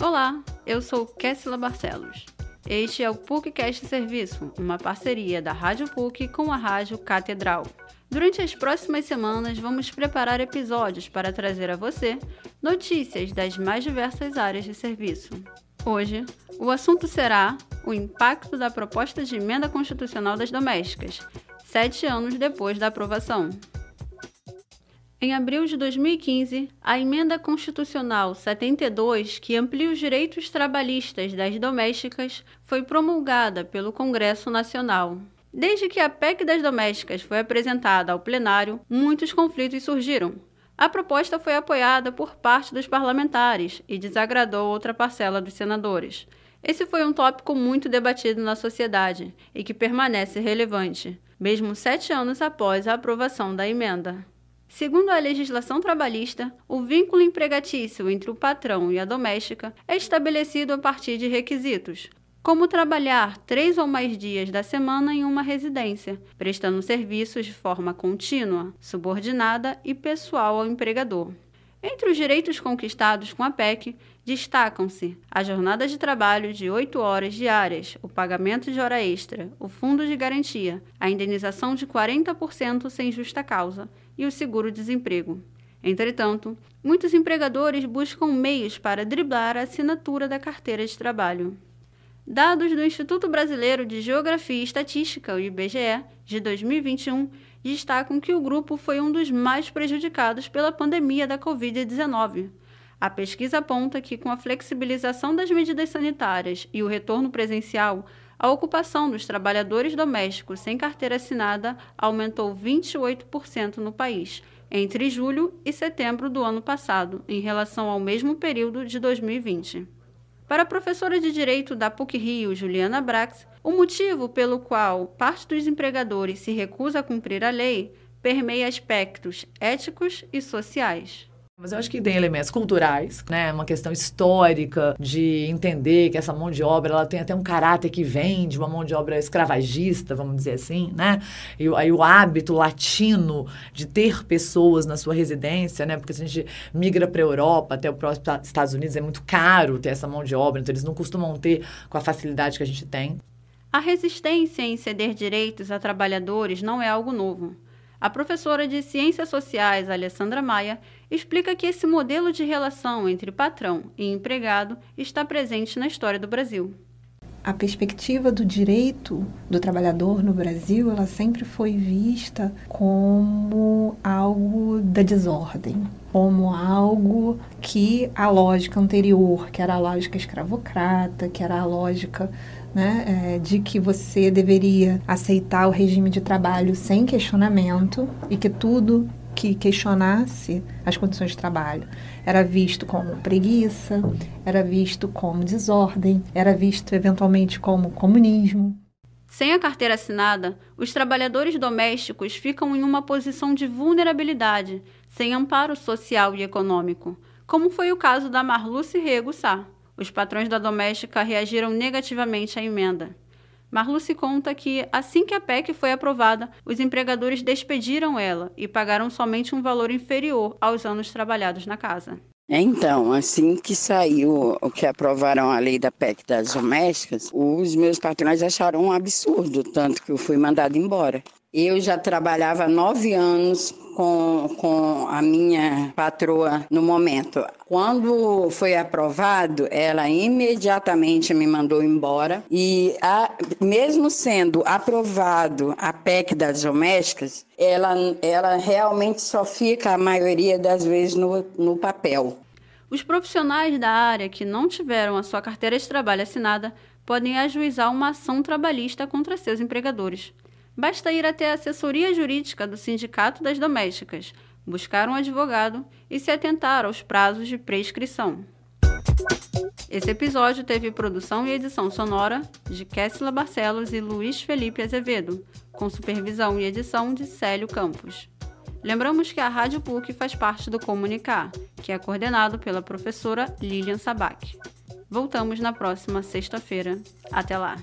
Olá, eu sou Késsila Barcelos. Este é o PUCcast Serviço, uma parceria da Rádio PUC com a Rádio Catedral. Durante as próximas semanas, vamos preparar episódios para trazer a você notícias das mais diversas áreas de serviço. Hoje, o assunto será o impacto da proposta de emenda constitucional das domésticas, 7 anos depois da aprovação. Em abril de 2015, a Emenda Constitucional 72, que amplia os direitos trabalhistas das domésticas, foi promulgada pelo Congresso Nacional. Desde que a PEC das domésticas foi apresentada ao plenário, muitos conflitos surgiram. A proposta foi apoiada por parte dos parlamentares e desagradou outra parcela dos senadores. Esse foi um tópico muito debatido na sociedade e que permanece relevante, mesmo 7 anos após a aprovação da emenda. Segundo a legislação trabalhista, o vínculo empregatício entre o patrão e a doméstica é estabelecido a partir de requisitos, como trabalhar 3 ou mais dias da semana em uma residência, prestando serviços de forma contínua, subordinada e pessoal ao empregador. Entre os direitos conquistados com a PEC, destacam-se a jornada de trabalho de 8 horas diárias, o pagamento de hora extra, o fundo de garantia, a indenização de 40% sem justa causa e o seguro-desemprego. Entretanto, muitos empregadores buscam meios para driblar a assinatura da carteira de trabalho. Dados do Instituto Brasileiro de Geografia e Estatística, o IBGE, de 2021, destacam que o grupo foi um dos mais prejudicados pela pandemia da Covid-19. A pesquisa aponta que, com a flexibilização das medidas sanitárias e o retorno presencial, a ocupação dos trabalhadores domésticos sem carteira assinada aumentou 28% no país, entre julho e setembro do ano passado, em relação ao mesmo período de 2020. Para a professora de Direito da PUC-Rio, Juliana Brax, o motivo pelo qual parte dos empregadores se recusa a cumprir a lei permeia aspectos éticos e sociais. Mas eu acho que tem elementos culturais, né? Uma questão histórica de entender que essa mão de obra ela tem até um caráter que vem de uma mão de obra escravagista, vamos dizer assim, né? E aí o hábito latino de ter pessoas na sua residência, né? Porque se a gente migra para a Europa, até o próximo Estados Unidos, é muito caro ter essa mão de obra, então eles não costumam ter com a facilidade que a gente tem. A resistência em ceder direitos a trabalhadores não é algo novo. A professora de Ciências Sociais, Alessandra Maia, explica que esse modelo de relação entre patrão e empregado está presente na história do Brasil. A perspectiva do direito do trabalhador no Brasil, ela sempre foi vista como algo da desordem, como algo que a lógica anterior, que era a lógica escravocrata, que era a lógica de que você deveria aceitar o regime de trabalho sem questionamento e que tudo que questionasse as condições de trabalho era visto como preguiça, era visto como desordem, era visto eventualmente como comunismo. Sem a carteira assinada, os trabalhadores domésticos ficam em uma posição de vulnerabilidade, sem amparo social e econômico, como foi o caso da Marluce Rego Sá. Os patrões da doméstica reagiram negativamente à emenda. Marluce conta que, assim que a PEC foi aprovada, os empregadores despediram ela e pagaram somente um valor inferior aos anos trabalhados na casa. Então, assim que saiu o que aprovaram a lei da PEC das domésticas, os meus patrões acharam um absurdo, tanto que eu fui mandada embora. Eu já trabalhava 9 anos com a minha patroa no momento. Quando foi aprovado, ela imediatamente me mandou embora e mesmo sendo aprovado a PEC das domésticas, ela realmente só fica a maioria das vezes no papel. Os profissionais da área que não tiveram a sua carteira de trabalho assinada podem ajuizar uma ação trabalhista contra seus empregadores. Basta ir até a assessoria jurídica do Sindicato das Domésticas, buscar um advogado e se atentar aos prazos de prescrição. Esse episódio teve produção e edição sonora de Késsila Barcelos e Luiz Felipe Azevedo, com supervisão e edição de Célio Campos. Lembramos que a Rádio PUC faz parte do Comunicar, que é coordenado pela professora Lilian Sabac. Voltamos na próxima sexta-feira. Até lá!